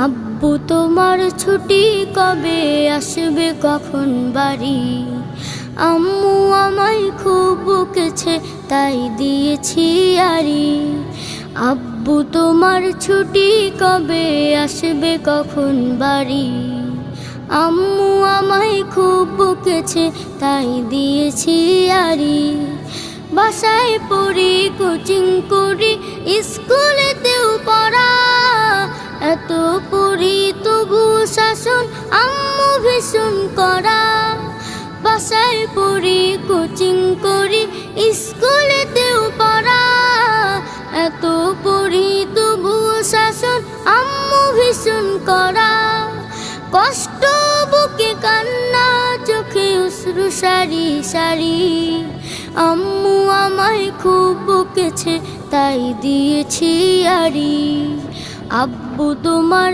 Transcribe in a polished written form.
আব্বু তোমার ছুটি কবে আসবে কখন বাড়ি? আম্মু আমায় খুব বকেছে তাই দিয়েছি আড়ি। আব্বু তোমার ছুটি কবে আসবে কখন বাড়ি? আম্মু আমায় খুব বকেছে তাই দিয়েছি আড়ি। বাসায় পড়ি, কোচিং করি, স্কুলেতেও পড়া, এত পড়ি তবু শাসন আম্মু ভীষণ করা। বাসায় পড়ি, কোচিং করি, স্কুলেতেও পড়া, এত পড়ি তবু শাসন আম্মু ভীষণ করা। কষ্ট বুকে কান্না, চোখে অশ্রু সারি সারি। আম্মু আমায় খুব বকেছে তাই দিয়েছি আড়ি। আব্বু তোমার